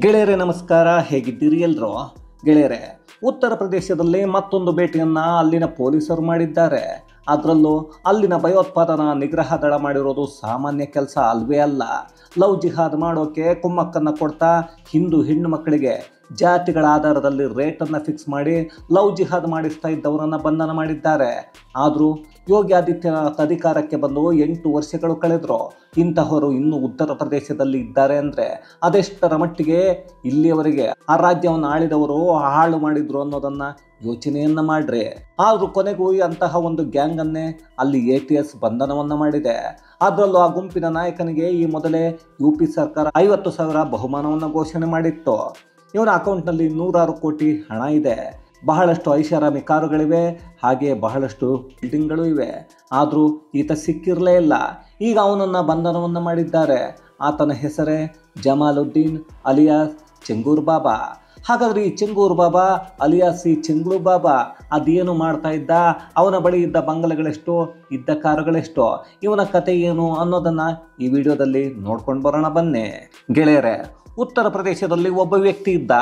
ಗೆಳೆಯರೇ ನಮಸ್ಕಾರ, ಹೇಗಿದ್ದೀರಿ ಎಲ್ಲರೂ? ಗೆಳೆಯರೇ, ಉತ್ತರ ಪ್ರದೇಶದಲ್ಲಿ ಮತ್ತೊಂದು ಭೇಟಿಯನ್ನು ಅಲ್ಲಿನ ಪೊಲೀಸರು ಮಾಡಿದ್ದಾರೆ. ಅದರಲ್ಲೂ ಅಲ್ಲಿನ ಭಯೋತ್ಪಾದನಾ ನಿಗ್ರಹ ದಳ ಮಾಡಿರೋದು ಸಾಮಾನ್ಯ ಕೆಲಸ ಅಲ್ವೇ ಅಲ್ಲ. ಲವ್ ಜಿಹಾದ್ ಮಾಡೋಕ್ಕೆ ಕುಮ್ಮಕ್ಕನ್ನು ಕೊಡ್ತಾ ಹಿಂದೂ ಹೆಣ್ಣು ಮಕ್ಕಳಿಗೆ ಜಾತಿಗಳ ಆಧಾರದಲ್ಲಿ ರೇಟನ್ನು ಫಿಕ್ಸ್ ಮಾಡಿ ಲವ್ ಜಿಹಾದ್ ಮಾಡಿಸ್ತಾ ಇದ್ದವರನ್ನು ಬಂಧನ ಮಾಡಿದ್ದಾರೆ. ಆದರೂ ಯೋಗಿ ಆದಿತ್ಯನಾಥ್ ಅಧಿಕಾರಕ್ಕೆ ಬಂದು 8 ವರ್ಷಗಳು ಕಳೆದರು. ಇಂತಹವರು ಇನ್ನೂ ಉತ್ತರ ಪ್ರದೇಶದಲ್ಲಿ ಇದ್ದಾರೆ ಅಂದರೆ ಅದೆಷ್ಟರ ಮಟ್ಟಿಗೆ ಇಲ್ಲಿಯವರೆಗೆ ಆ ರಾಜ್ಯವನ್ನು ಆಳಿದವರು ಹಾಳು ಮಾಡಿದ್ರು ಅನ್ನೋದನ್ನು ಯೋಚನೆಯನ್ನು ಮಾಡ್ರಿ. ಆದರೂ ಕೊನೆಗೂ ಅಂತಹ ಒಂದು ಗ್ಯಾಂಗನ್ನೇ ಅಲ್ಲಿ ATS ಬಂಧನವನ್ನು ಮಾಡಿದೆ. ಅದರಲ್ಲೂ ಆ ಗುಂಪಿನ ನಾಯಕನಿಗೆ ಈ ಮೊದಲೇ UP ಸರ್ಕಾರ 50,000 ಬಹುಮಾನವನ್ನು ಘೋಷಣೆ ಮಾಡಿತ್ತು. ಇವನ ಅಕೌಂಟ್ನಲ್ಲಿ 100 ಕೋಟಿ ಹಣ ಇದೆ. ಬಹಳಷ್ಟು ಐಷಾರಾಮಿ ಕಾರುಗಳಿವೆ, ಹಾಗೆ ಬಹಳಷ್ಟು ಬಿಲ್ಡಿಂಗ್ಗಳು ಇವೆ. ಆದರೂ ಈತ ಸಿಕ್ಕಿರಲೇ ಇಲ್ಲ. ಈಗ ಅವನನ್ನು ಬಂಧನವನ್ನು ಮಾಡಿದ್ದಾರೆ. ಆತನ ಹೆಸರೇ ಜಮಾಲುದ್ದೀನ್ ಅಲಿಯಾಸ್ ಚೆಂಗೂರ್ ಬಾಬಾ. ಹಾಗಾದರೆ ಈ ಚೆಂಗೂರ್ ಬಾಬಾ ಅಲಿಯಾಸ್ ಈ ಚೆಂಗ್ಳು ಬಾಬಾ ಅದೇನು ಮಾಡ್ತಾ ಇದ್ದ, ಅವನ ಬಳಿ ಇದ್ದ ಬಂಗಲೆಗಳೆಷ್ಟು, ಇದ್ದ ಕಾರುಗಳೆಷ್ಟು, ಇವನ ಕತೆ ಏನು ಅನ್ನೋದನ್ನು ಈ ವಿಡಿಯೋದಲ್ಲಿ ನೋಡ್ಕೊಂಡು ಬರೋಣ ಬನ್ನಿ. ಗೆಳೆಯರೇ, ಉತ್ತರ ಪ್ರದೇಶದಲ್ಲಿ ಒಬ್ಬ ವ್ಯಕ್ತಿ ಇದ್ದ.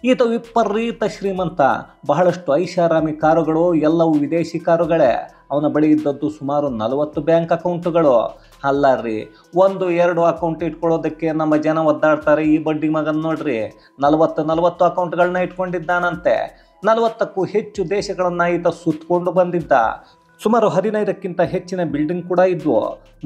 ಈತ ವಿಪರೀತ ಶ್ರೀಮಂತ. ಬಹಳಷ್ಟು ಐಷಾರಾಮಿ ಕಾರುಗಳು ಎಲ್ಲವೂ ವಿದೇಶಿ ಕಾರುಗಳೇ. ಅವನ ಬಳಿ ಇದ್ದದ್ದು ಸುಮಾರು 40 ಬ್ಯಾಂಕ್ ಅಕೌಂಟುಗಳು. ಅಲ್ಲ ರೀ, 1-2 ಅಕೌಂಟ್ ಇಟ್ಕೊಳ್ಳೋದಕ್ಕೆ ನಮ್ಮ ಜನ ಒದ್ದಾಡ್ತಾರೆ. ಈ ಬಡ್ಡಿ ಮಗನ್ ನೋಡ್ರಿ, 40 ಅಕೌಂಟ್ಗಳನ್ನ ಇಟ್ಕೊಂಡಿದ್ದಾನಂತೆ. 40ಕ್ಕೂ ಹೆಚ್ಚು ದೇಶಗಳನ್ನು ಈತ ಸುತ್ತಕೊಂಡು ಬಂದಿದ್ದ. ಸುಮಾರು 15ಕ್ಕಿಂತ ಹೆಚ್ಚಿನ ಬಿಲ್ಡಿಂಗ್ ಕೂಡ ಇದ್ವು.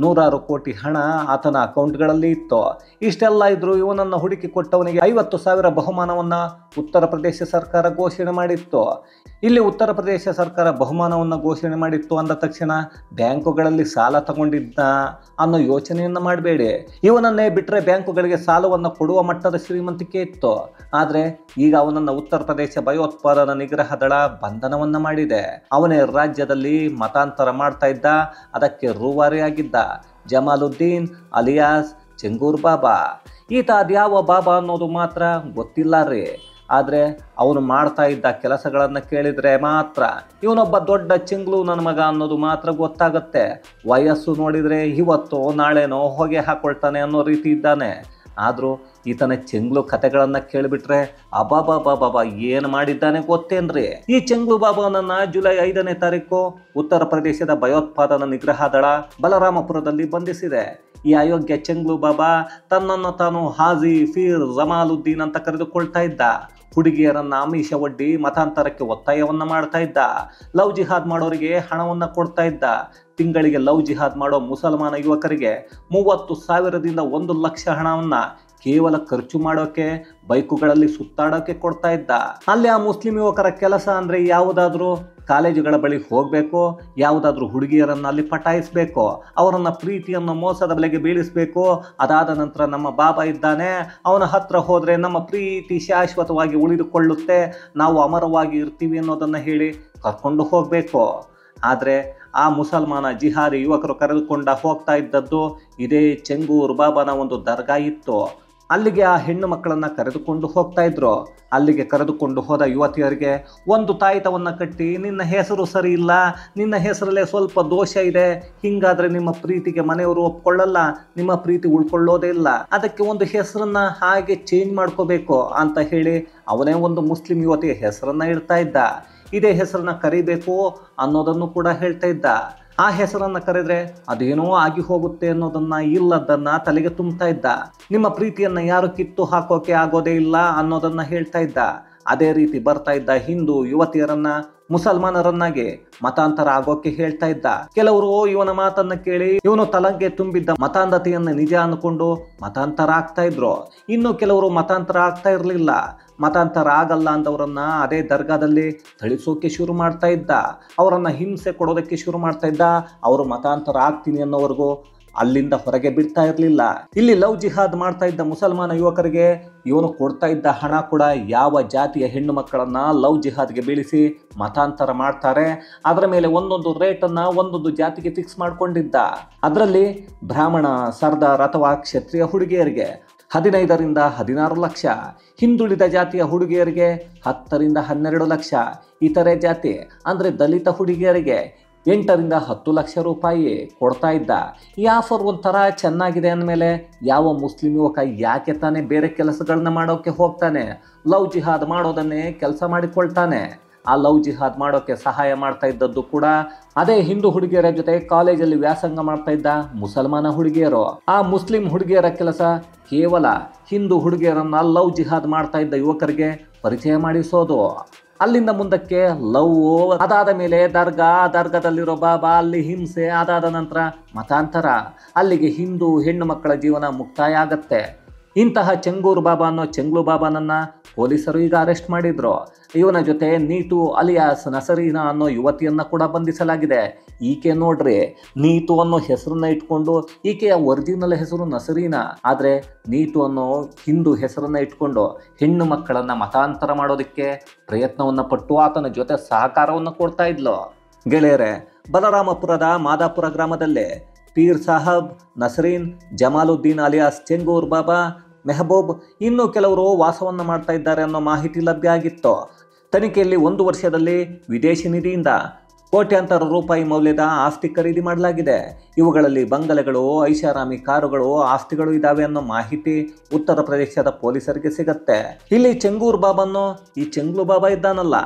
100 ಕೋಟಿ ಹಣ ಆತನ ಅಕೌಂಟ್ಗಳಲ್ಲಿ ಇತ್ತು. ಇಷ್ಟೆಲ್ಲ ಇದ್ದರೂ ಇವನನ್ನು ಹುಡುಕಿ ಕೊಟ್ಟವನಿಗೆ 50,000 ಬಹುಮಾನವನ್ನು ಉತ್ತರ ಪ್ರದೇಶ ಸರ್ಕಾರ ಘೋಷಣೆ ಮಾಡಿತ್ತು. ಇಲ್ಲಿ ಉತ್ತರ ಪ್ರದೇಶ ಸರ್ಕಾರ ಬಹುಮಾನವನ್ನು ಘೋಷಣೆ ಮಾಡಿತ್ತು ಅಂದ ತಕ್ಷಣ ಬ್ಯಾಂಕುಗಳಲ್ಲಿ ಸಾಲ ತಗೊಂಡಿದ್ದ ಅನ್ನೋ ಯೋಚನೆಯನ್ನು ಮಾಡಬೇಡಿ. ಇವನನ್ನೇ ಬಿಟ್ಟರೆ ಬ್ಯಾಂಕುಗಳಿಗೆ ಸಾಲವನ್ನು ಕೊಡುವ ಮಟ್ಟದ ಶ್ರೀಮಂತಿಕೆ ಇತ್ತು. ಆದರೆ ಈಗ ಅವನನ್ನು ಉತ್ತರ ಪ್ರದೇಶ ಭಯೋತ್ಪಾದನಾ ನಿಗ್ರಹ ದಳ ಬಂಧನವನ್ನು ಮಾಡಿದೆ. ಅವನೇ ರಾಜ್ಯದಲ್ಲಿ ಮತಾಂತರ ಮಾಡ್ತಾ ಇದ್ದ, ಅದಕ್ಕೆ ರೂವಾರಿಯಾಗಿದ್ದ ಜಮಾಲುದ್ದೀನ್ ಅಲಿಯಾಸ್ ಚೆಂಗೂರ್ ಬಾಬಾ. ಈತ ಅದ್ಯಾವ ಬಾಬಾ ಅನ್ನೋದು ಮಾತ್ರ ಗೊತ್ತಿಲ್ಲ ರೀ. ಆದರೆ ಅವನು ಮಾಡ್ತಾ ಇದ್ದ ಕೆಲಸಗಳನ್ನು ಕೇಳಿದರೆ ಮಾತ್ರ ಇವನೊಬ್ಬ ದೊಡ್ಡ ಚೆಂಗ್ಳು ನನ್ನ ಮಗ ಅನ್ನೋದು ಮಾತ್ರ ಗೊತ್ತಾಗುತ್ತೆ. ವಯಸ್ಸು ನೋಡಿದರೆ ಇವತ್ತೋ ನಾಳೆನೋ ಹೊಗೆ ಹಾಕೊಳ್ತಾನೆ ಅನ್ನೋ ರೀತಿ ಇದ್ದಾನೆ. ಆದರೂ ಈತನ ಚೆಂಗ್ಳು ಕತೆಗಳನ್ನು ಕೇಳಿಬಿಟ್ರೆ ಅಬಾಬಾಬಾಬಾ ಏನು ಮಾಡಿದ್ದಾನೆ ಗೊತ್ತೇನ್ರಿ? ಈ ಚೆಂಗ್ಳು ಬಾಬಾನನ್ನು ಜುಲೈ 5ನೇ ತಾರೀಕು ಉತ್ತರ ಪ್ರದೇಶದ ಭಯೋತ್ಪಾದನಾ ನಿಗ್ರಹ ದಳ ಬಲರಾಮಪುರದಲ್ಲಿ ಬಂಧಿಸಿದೆ. ಈ ಅಯೋಗ್ಯ ಚೆಂಗ್ಳು ಬಾಬಾ ತನ್ನನ್ನು ತಾನು ಹಾಜಿ ಫೀರ್ ಜಮಾಲುದ್ದೀನ್ ಅಂತ ಕರೆದುಕೊಳ್ತಾ ಇದ್ದ. ಹುಡುಗಿಯರನ್ನು ಆಮಿಷ ಒಡ್ಡಿ ಮತಾಂತರಕ್ಕೆ ಒತ್ತಾಯವನ್ನು ಮಾಡ್ತಾ ಇದ್ದ. ಲವ್ ಜಿಹಾದ್ ಮಾಡೋರಿಗೆ ಹಣವನ್ನು ಕೊಡ್ತಾ ಇದ್ದ. ತಿಂಗಳಿಗೆ ಲವ್ ಜಿಹಾದ್ ಮಾಡೋ ಮುಸಲ್ಮಾನ ಯುವಕರಿಗೆ 30,000ದಿಂದ 1 ಲಕ್ಷ ಹಣವನ್ನು ಕೇವಲ ಖರ್ಚು ಮಾಡೋಕೆ, ಬೈಕುಗಳಲ್ಲಿ ಸುತ್ತಾಡೋಕೆ ಕೊಡ್ತಾ ಇದ್ದ. ಅಲ್ಲಿ ಆ ಮುಸ್ಲಿಂ ಯುವಕರ ಕೆಲಸ ಅಂದರೆ ಯಾವುದಾದ್ರೂ ಕಾಲೇಜುಗಳ ಬಳಿ ಹೋಗಬೇಕು, ಯಾವುದಾದ್ರೂ ಹುಡುಗಿಯರನ್ನು ಅಲ್ಲಿ ಪಟಾಯಿಸಬೇಕು, ಅವರನ್ನು ಪ್ರೀತಿಯನ್ನು ಮೋಸದ ಬೆಲೆಗೆ ಬೀಳಿಸಬೇಕು. ಅದಾದ ನಂತರ ನಮ್ಮ ಬಾಬಾ ಇದ್ದಾನೆ, ಅವನ ಹತ್ರ ಹೋದರೆ ನಮ್ಮ ಪ್ರೀತಿ ಶಾಶ್ವತವಾಗಿ ಉಳಿದುಕೊಳ್ಳುತ್ತೆ, ನಾವು ಅಮರವಾಗಿ ಇರ್ತೀವಿ ಅನ್ನೋದನ್ನು ಹೇಳಿ ಕರ್ಕೊಂಡು ಹೋಗಬೇಕು. ಆದರೆ ಆ ಮುಸಲ್ಮಾನ ಜಿಹಾದಿ ಯುವಕರು ಕರೆದುಕೊಂಡ ಹೋಗ್ತಾ ಇದ್ದದ್ದು ಇದೇ ಚೆಂಗೂರ್ ಬಾಬಾನ ಒಂದು ದರ್ಗಾ ಇತ್ತು. ಅಲ್ಲಿಗೆ ಆ ಹೆಣ್ಣು ಮಕ್ಕಳನ್ನು ಕರೆದುಕೊಂಡು ಹೋಗ್ತಾ ಇದ್ರು. ಅಲ್ಲಿಗೆ ಕರೆದುಕೊಂಡು ಹೋದ ಯುವತಿಯರಿಗೆ ಒಂದು ತಾಯಿತವನ್ನು ಕಟ್ಟಿ, ನಿನ್ನ ಹೆಸರು ಸರಿ ಇಲ್ಲ, ನಿನ್ನ ಹೆಸರಲ್ಲೇ ಸ್ವಲ್ಪ ದೋಷ ಇದೆ, ಹಿಂಗಾದರೆ ನಿಮ್ಮ ಪ್ರೀತಿಗೆ ಮನೆಯವರು ಒಪ್ಕೊಳ್ಳಲ್ಲ, ನಿಮ್ಮ ಪ್ರೀತಿ ಉಳ್ಕೊಳ್ಳೋದೇ ಇಲ್ಲ, ಅದಕ್ಕೆ ಒಂದು ಹೆಸರನ್ನ ಹಾಗೆ ಚೇಂಜ್ ಮಾಡ್ಕೋಬೇಕು ಅಂತ ಹೇಳಿ ಅವನೇ ಒಂದು ಮುಸ್ಲಿಂ ಯುವತಿಯ ಹೆಸರನ್ನ ಇಡ್ತಾ ಇದ್ದ. ಇದೇ ಹೆಸರನ್ನ ಕರಿಬೇಕು ಅನ್ನೋದನ್ನು ಕೂಡ ಹೇಳ್ತಾ ಇದ್ದ. ಆ ಹೆಸರನ್ನು ಕರೆದ್ರೆ ಅದೇನೋ ಆಗಿ ಹೋಗುತ್ತೆ ಅನ್ನೋದನ್ನ, ಇಲ್ಲದನ್ನ ತಲೆಗೆ ತುಂಬ್ತಾ ಇದ್ದ. ನಿಮ್ಮ ಪ್ರೀತಿಯನ್ನ ಯಾರು ಕಿತ್ತು ಹಾಕೋಕೆ ಆಗೋದೇ ಇಲ್ಲ ಅನ್ನೋದನ್ನ ಹೇಳ್ತಾ ಇದ್ದ. ಅದೇ ರೀತಿ ಬರ್ತಾ ಇದ್ದ ಹಿಂದೂ ಯುವತಿಯರನ್ನ ಮುಸಲ್ಮಾನರನ್ನಾಗಿ ಮತಾಂತರ ಆಗೋಕೆ ಹೇಳ್ತಾ ಇದ್ದ. ಕೆಲವರು ಇವನ ಮಾತನ್ನ ಕೇಳಿ ಇವನು ತಲೆಗೆ ತುಂಬಿದ್ದ ಮತಾಂಧತೆಯನ್ನು ನಿಜ ಅಂದ್ಕೊಂಡು ಮತಾಂತರ ಆಗ್ತಾ ಇದ್ರು. ಇನ್ನು ಕೆಲವರು ಮತಾಂತರ ಆಗ್ತಾ ಇರಲಿಲ್ಲ. ಮತಾಂತರ ಆಗಲ್ಲ ಅಂದವರನ್ನ ಅದೇ ದರ್ಗಾದಲ್ಲಿ ಥಳಿಸೋಕೆ ಶುರು ಮಾಡ್ತಾ ಇದ್ದ. ಅವರನ್ನು ಹಿಂಸೆ ಕೊಡೋದಕ್ಕೆ ಶುರು ಮಾಡ್ತಾ ಇದ್ದ. ಅವರು ಮತಾಂತರ ಆಗ್ತೀನಿ ಅನ್ನೋವರೆಗೂ ಅಲ್ಲಿಂದ ಹೊರಗೆ ಬಿಡ್ತಾ ಇರಲಿಲ್ಲ. ಇಲ್ಲಿ ಲವ್ ಜಿಹಾದ್ ಮಾಡ್ತಾ ಇದ್ದ ಮುಸಲ್ಮಾನ ಯುವಕರಿಗೆ ಇವನು ಕೊಡ್ತಾ ಇದ್ದ ಹಣ ಕೂಡ ಯಾವ ಜಾತಿಯ ಹೆಣ್ಣು ಮಕ್ಕಳನ್ನ ಲವ್ ಜಿಹಾದ್ಗೆ ಬೀಳಿಸಿ ಮತಾಂತರ ಮಾಡ್ತಾರೆ ಅದರ ಮೇಲೆ ಒಂದೊಂದು ರೇಟನ್ನು ಒಂದೊಂದು ಜಾತಿಗೆ ಫಿಕ್ಸ್ ಮಾಡ್ಕೊಂಡಿದ್ದ. ಅದರಲ್ಲಿ ಬ್ರಾಹ್ಮಣ, ಸರ್ದಾರ್ ಅಥವಾ ಕ್ಷತ್ರಿಯ ಹುಡುಗಿಯರಿಗೆ 15ರಿಂದ 16 ಲಕ್ಷ, ಹಿಂದುಳಿದ ಜಾತಿಯ ಹುಡುಗಿಯರಿಗೆ 10ರಿಂದ 12 ಲಕ್ಷ, ಇತರೆ ಜಾತಿ ಅಂದರೆ ದಲಿತ ಹುಡುಗಿಯರಿಗೆ 8ರಿಂದ 10 ಲಕ್ಷ ರೂಪಾಯಿ ಕೊಡ್ತಾ ಇದ್ದ. ಈ ಆಫರ್ ಒಂಥರ ಚೆನ್ನಾಗಿದೆ ಅಂದಮೇಲೆ ಯಾವ ಮುಸ್ಲಿಂ ಯುವಕ ಯಾಕೆ ತಾನೇ ಬೇರೆ ಕೆಲಸಗಳನ್ನ ಮಾಡೋಕ್ಕೆ ಹೋಗ್ತಾನೆ? ಲವ್ ಜಿಹಾದ್ ಮಾಡೋದನ್ನೇ ಕೆಲಸ ಮಾಡಿಕೊಳ್ತಾನೆ. ಆ ಲವ್ ಜಿಹಾದ್ ಮಾಡೋಕ್ಕೆ ಸಹಾಯ ಮಾಡ್ತಾ ಇದ್ದದ್ದು ಕೂಡ ಅದೇ ಹಿಂದೂ ಹುಡುಗಿಯರ ಜೊತೆ ಕಾಲೇಜಲ್ಲಿ ವ್ಯಾಸಂಗ ಮಾಡ್ತಾ ಇದ್ದ ಮುಸಲ್ಮಾನ ಹುಡುಗಿಯರು. ಆ ಮುಸ್ಲಿಂ ಹುಡುಗಿಯರ ಕೆಲಸ ಕೇವಲ ಹಿಂದೂ ಹುಡುಗಿಯರನ್ನ ಲವ್ ಜಿಹಾದ್ ಮಾಡ್ತಾ ಇದ್ದ ಯುವಕರಿಗೆ ಪರಿಚಯ ಮಾಡಿಸೋದು. ಅಲ್ಲಿಂದ ಮುಂದಕ್ಕೆ ಲವ್, ಅದಾದ ಮೇಲೆ ದರ್ಗಾದಲ್ಲಿರೋ ಬಾಬಾ, ಅಲ್ಲಿ ಹಿಂಸೆ, ಅದಾದ ನಂತರ ಮತಾಂತರ, ಅಲ್ಲಿಗೆ ಹಿಂದೂ ಹೆಣ್ಣು ಮಕ್ಕಳ ಜೀವನ ಮುಕ್ತಾಯ ಆಗತ್ತೆ. ಇಂತಹ ಚೆಂಗೂರು ಬಾಬಾ ಅನ್ನೋ ಚೆಂಗ್ಲು ಬಾಬಾನನ್ನ ಪೊಲೀಸರು ಈಗ ಅರೆಸ್ಟ್ ಮಾಡಿದ್ರು. ಇವನ ಜೊತೆ ನೀತು ಅಲಿಯಾಸ್ ನಸರೀನಾ ಅನ್ನೋ ಯುವತಿಯನ್ನ ಕೂಡ ಬಂಧಿಸಲಾಗಿದೆ. ಈಕೆ ನೋಡ್ರಿ, ನೀತು ಅನ್ನೋ ಹೆಸರನ್ನ ಇಟ್ಕೊಂಡು, ಈಕೆಯ ಒರಿಜಿನಲ್ ಹೆಸರು ನಸರೀನಾ, ಆದರೆ ನೀತು ಅನ್ನೋ ಹಿಂದೂ ಹೆಸರನ್ನ ಇಟ್ಕೊಂಡು ಹೆಣ್ಣು ಮಕ್ಕಳನ್ನ ಮತಾಂತರ ಮಾಡೋದಕ್ಕೆ ಪ್ರಯತ್ನವನ್ನ ಪಟ್ಟು ಆತನ ಜೊತೆ ಸಹಕಾರವನ್ನು ಕೊಡ್ತಾ ಇದ್ಲು. ಗೆಳೆಯರೆ, ಬಲರಾಮಪುರದ ಮಾದಾಪುರ ಗ್ರಾಮದಲ್ಲಿ ಪೀರ್ ಸಾಹಬ್, ನಸರೀನ್, ಜಮಾಲುದ್ದೀನ್ ಅಲಿಯಾಸ್ ಚೆಂಗೂರ್ ಬಾಬಾ, ಮೆಹಬೂಬ್ ಇನ್ನೂ ಕೆಲವರು ವಾಸವನ್ನು ಮಾಡ್ತಾ ಇದ್ದಾರೆ ಅನ್ನೋ ಮಾಹಿತಿ ಲಭ್ಯ ಆಗಿತ್ತು. ತನಿಖೆಯಲ್ಲಿ 1 ವರ್ಷದಲ್ಲಿ ವಿದೇಶಿ ನಿಧಿಯಿಂದ ಕೋಟ್ಯಾಂತರ ರೂಪಾಯಿ ಮೌಲ್ಯದ ಆಸ್ತಿ ಖರೀದಿ ಮಾಡಲಾಗಿದೆ. ಇವುಗಳಲ್ಲಿ ಬಂಗಲೆಗಳು, ಐಷಾರಾಮಿ ಕಾರುಗಳು, ಆಸ್ತಿಗಳು ಇದ್ದಾವೆ ಅನ್ನೋ ಮಾಹಿತಿ ಉತ್ತರ ಪ್ರದೇಶದ ಪೊಲೀಸರಿಗೆ ಸಿಗತ್ತೆ. ಇಲ್ಲಿ ಚೆಂಗೂರ್ ಬಾಬಾನ್ನು ಈ ಚೆಂಗ್ಲು ಬಾಬಾ ಇದ್ದಾನಲ್ಲ,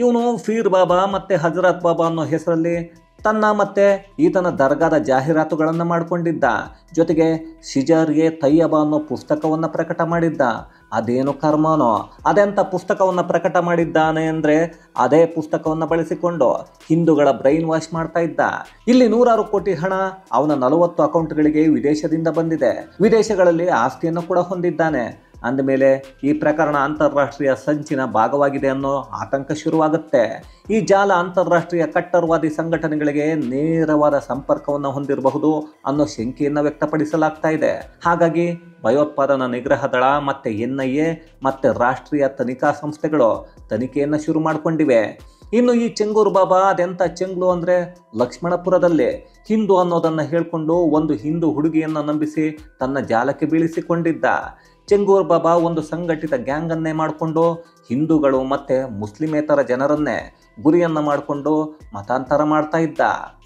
ಇವನು ಫೀರ್ ಬಾಬಾ ಮತ್ತೆ ಹಜರತ್ ಬಾಬಾ ಅನ್ನೋ ಹೆಸರಲ್ಲಿ ತನ್ನ ಮತ್ತೆ ಈತನ ದರ್ಗಾದ ಜಾಹೀರಾತುಗಳನ್ನು ಮಾಡಿಕೊಂಡಿದ್ದ. ಜೊತೆಗೆ ಶಿಜರ್ಗೆ ತಯ್ಯಬ ಅನ್ನೋ ಪುಸ್ತಕವನ್ನು ಪ್ರಕಟ ಮಾಡಿದ್ದ. ಅದೇನು ಕರ್ಮನೋ, ಅದೆಂಥ ಪುಸ್ತಕವನ್ನು ಪ್ರಕಟ ಮಾಡಿದ್ದಾನೆ ಅಂದರೆ ಅದೇ ಪುಸ್ತಕವನ್ನು ಬಳಸಿಕೊಂಡು ಹಿಂದೂಗಳ ಬ್ರೈನ್ ವಾಶ್ ಮಾಡ್ತಾ ಇದ್ದ. ಇಲ್ಲಿ 100 ಕೋಟಿ ಹಣ ಅವನ 40 ಅಕೌಂಟ್ಗಳಿಗೆ ವಿದೇಶದಿಂದ ಬಂದಿದೆ. ವಿದೇಶಗಳಲ್ಲಿ ಆಸ್ತಿಯನ್ನು ಕೂಡ ಹೊಂದಿದ್ದಾನೆ. ಅಂದಮೇಲೆ ಈ ಪ್ರಕರಣ ಅಂತಾರಾಷ್ಟ್ರೀಯ ಸಂಚಿನ ಭಾಗವಾಗಿದೆ ಅನ್ನೋ ಆತಂಕ ಶುರುವಾಗುತ್ತೆ. ಈ ಜಾಲ ಅಂತಾರಾಷ್ಟ್ರೀಯ ಕಟ್ಟರ್ವಾದಿ ಸಂಘಟನೆಗಳಿಗೆ ನೇರವಾದ ಸಂಪರ್ಕವನ್ನು ಹೊಂದಿರಬಹುದು ಅನ್ನೋ ಶಂಕೆಯನ್ನು ವ್ಯಕ್ತಪಡಿಸಲಾಗ್ತಾ ಇದೆ. ಹಾಗಾಗಿ ಭಯೋತ್ಪಾದನಾ ನಿಗ್ರಹ ದಳ ಮತ್ತೆ NIA ಮತ್ತೆ ರಾಷ್ಟ್ರೀಯ ತನಿಖಾ ಸಂಸ್ಥೆಗಳು ತನಿಖೆಯನ್ನು ಶುರು ಮಾಡಿಕೊಂಡಿವೆ. ಇನ್ನು ಈ ಚೆಂಗೂರು ಬಾಬಾ ಅದೆಂಥ ಚೆಂಗ್ಲು ಅಂದರೆ ಲಕ್ಷ್ಮಣಪುರದಲ್ಲಿ ಹಿಂದೂ ಅನ್ನೋದನ್ನು ಹೇಳಿಕೊಂಡು ಒಂದು ಹಿಂದೂ ಹುಡುಗಿಯನ್ನು ನಂಬಿಸಿ ತನ್ನ ಜಾಲಕ್ಕೆ ಬೀಳಿಸಿಕೊಂಡಿದ್ದ. ಚೆಂಗೂರ್ ಬಾಬಾ ಒಂದು ಸಂಘಟಿತ ಗ್ಯಾಂಗನ್ನೇ ಮಾಡಿಕೊಂಡು ಹಿಂದೂಗಳು ಮತ್ತು ಮುಸ್ಲಿಮೇತರ ಜನರನ್ನೇ ಗುರಿಯನ್ನು ಮಾಡಿಕೊಂಡು ಮತಾಂತರ ಮಾಡ್ತಾ ಇದ್ದ.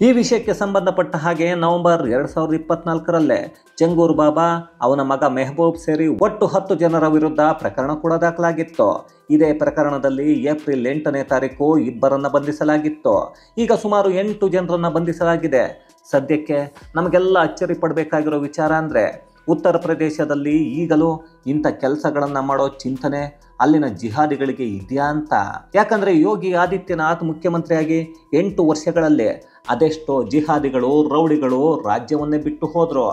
ಈ ವಿಷಯಕ್ಕೆ ಸಂಬಂಧಪಟ್ಟ ಹಾಗೆ ನವೆಂಬರ್ 2024ರಲ್ಲೇ ಚೆಂಗೂರ್ ಬಾಬಾ, ಅವನ ಮಗ ಮೆಹಬೂಬ್ ಸೇರಿ ಒಟ್ಟು 10 ಜನರ ವಿರುದ್ಧ ಪ್ರಕರಣ ಕೂಡ ದಾಖಲಾಗಿತ್ತು. ಇದೇ ಪ್ರಕರಣದಲ್ಲಿ ಏಪ್ರಿಲ್ 8ನೇ ತಾರೀಕು 2 ಬಂಧಿಸಲಾಗಿತ್ತು. ಈಗ ಸುಮಾರು 8 ಜನರನ್ನು ಬಂಧಿಸಲಾಗಿದೆ. ಸದ್ಯಕ್ಕೆ ನಮಗೆಲ್ಲ ಅಚ್ಚರಿ ಪಡಬೇಕಾಗಿರೋ ವಿಚಾರ ಅಂದರೆ ಉತ್ತರ ಪ್ರದೇಶದಲ್ಲಿ ಈಗಲೂ ಇಂಥ ಕೆಲಸಗಳನ್ನು ಮಾಡೋ ಚಿಂತನೆ ಅಲ್ಲಿನ ಜಿಹಾದಿಗಳಿಗೆ ಇದೆಯಾ ಅಂತ. ಯಾಕಂದರೆ ಯೋಗಿ ಆದಿತ್ಯನಾಥ್ ಮುಖ್ಯಮಂತ್ರಿಯಾಗಿ 8 ವರ್ಷಗಳಲ್ಲಿ ಅದೆಷ್ಟೋ ಜಿಹಾದಿಗಳು, ರೌಡಿಗಳು ರಾಜ್ಯವನ್ನೇ ಬಿಟ್ಟು ಹೋದರು.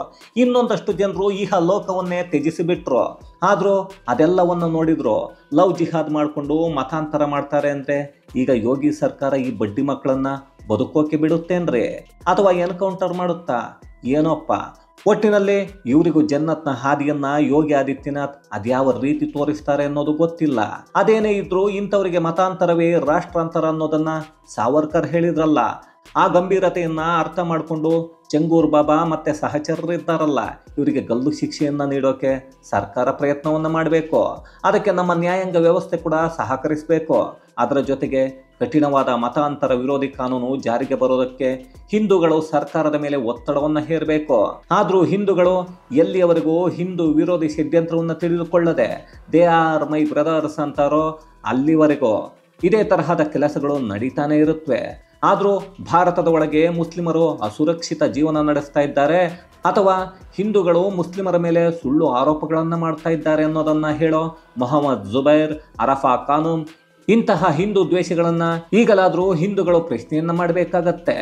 ಇನ್ನೊಂದಷ್ಟು ಜನರು ಇಹ ಲೋಕವನ್ನೇ ತ್ಯಜಿಸಿಬಿಟ್ರು. ಆದರೂ ಅದೆಲ್ಲವನ್ನು ನೋಡಿದ್ರು ಲವ್ ಜಿಹಾದ್ ಮಾಡಿಕೊಂಡು ಮತಾಂತರ ಮಾಡ್ತಾರೆ ಅಂದರೆ ಈಗ ಯೋಗಿ ಸರ್ಕಾರ ಈ ಬಡ್ಡಿ ಮಕ್ಕಳನ್ನು ಬದುಕೋಕೆ ಬಿಡುತ್ತೇನ್ರಿ ಅಥವಾ ಎನ್ಕೌಂಟರ್ ಮಾಡುತ್ತಾ? ಏನೋಪ್ಪ, ಒಟ್ಟಿನಲ್ಲಿ ಇವರಿಗೂ ಜನ್ನತ್ನ ಹಾದಿಯನ್ನ ಯೋಗಿ ಆದಿತ್ಯನಾಥ್ ಅದ್ಯಾವ ರೀತಿ ತೋರಿಸ್ತಾರೆ ಅನ್ನೋದು ಗೊತ್ತಿಲ್ಲ. ಅದೇನೇ ಇದ್ರೂ ಇಂಥವರಿಗೆ ಮತಾಂತರವೇ ರಾಷ್ಟ್ರಾಂತರ ಅನ್ನೋದನ್ನ ಸಾವರ್ಕರ್ ಹೇಳಿದ್ರಲ್ಲ. ಆ ಗಂಭೀರತೆಯನ್ನ ಅರ್ಥ ಮಾಡಿಕೊಂಡು ಚೆಂಗೂರ್ ಬಾಬಾ ಮತ್ತೆ ಸಹಚರರಿದ್ದಾರಲ್ಲ, ಇವರಿಗೆ ಗಲ್ಲು ಶಿಕ್ಷೆಯನ್ನ ನೀಡೋಕೆ ಸರ್ಕಾರ ಪ್ರಯತ್ನವನ್ನು ಮಾಡಬೇಕು. ಅದಕ್ಕೆ ನಮ್ಮ ನ್ಯಾಯಾಂಗ ವ್ಯವಸ್ಥೆ ಕೂಡ ಸಹಕರಿಸಬೇಕು. ಅದರ ಜೊತೆಗೆ ಕಠಿಣವಾದ ಮತಾಂತರ ವಿರೋಧಿ ಕಾನೂನು ಜಾರಿಗೆ ಬರೋದಕ್ಕೆ ಹಿಂದೂಗಳು ಸರ್ಕಾರದ ಮೇಲೆ ಒತ್ತಡವನ್ನು ಹೇರಬೇಕು. ಆದರೂ ಹಿಂದೂಗಳು ಎಲ್ಲಿಯವರೆಗೂ ಹಿಂದೂ ವಿರೋಧಿ ಷಡ್ಯಂತ್ರವನ್ನು ತಿಳಿದುಕೊಳ್ಳದೆ ದೇ ಆರ್ ಮೈ ಬ್ರದರ್ಸ್ ಅಂತಾರೋ ಅಲ್ಲಿವರೆಗೂ ಇದೇ ತರಹದ ಕೆಲಸಗಳು ನಡೀತಾನೆ ಇರುತ್ತವೆ. ಆದರೂ ಭಾರತದ ಒಳಗೆ ಮುಸ್ಲಿಮರು ಅಸುರಕ್ಷಿತ ಜೀವನ ನಡೆಸ್ತಾ ಇದ್ದಾರೆ ಅಥವಾ ಹಿಂದೂಗಳು ಮುಸ್ಲಿಮರ ಮೇಲೆ ಸುಳ್ಳು ಆರೋಪಗಳನ್ನು ಮಾಡ್ತಾ ಇದ್ದಾರೆ ಅನ್ನೋದನ್ನು ಹೇಳೋ ಮೊಹಮ್ಮದ್ ಜುಬೈರ್, ಅರಫಾ ಖಾನೂಮ್ ಇಂತಹ ಹಿಂದೂ ದ್ವೇಷಗಳನ್ನು ಈಗಲಾದರೂ ಹಿಂದೂಗಳು ಪ್ರಶ್ನೆಯನ್ನು ಮಾಡಬೇಕಾಗತ್ತೆ.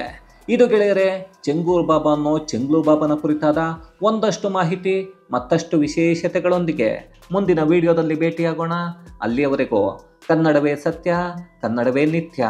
ಇದು ಗೆಳೆಯರೆ ಚೆಂಗೂರ್ ಬಾಬಾ ಅನ್ನೋ ಚೆಂಗ್ಲು ಬಾಬಾನ ಕುರಿತಾದ ಒಂದಷ್ಟು ಮಾಹಿತಿ ಮತ್ತಷ್ಟು ವಿಶೇಷತೆಗಳೊಂದಿಗೆ ಮುಂದಿನ ವಿಡಿಯೋದಲ್ಲಿ ಭೇಟಿಯಾಗೋಣ. ಅಲ್ಲಿಯವರೆಗೂ ಕನ್ನಡವೇ ಸತ್ಯ, ಕನ್ನಡವೇ ನಿತ್ಯ.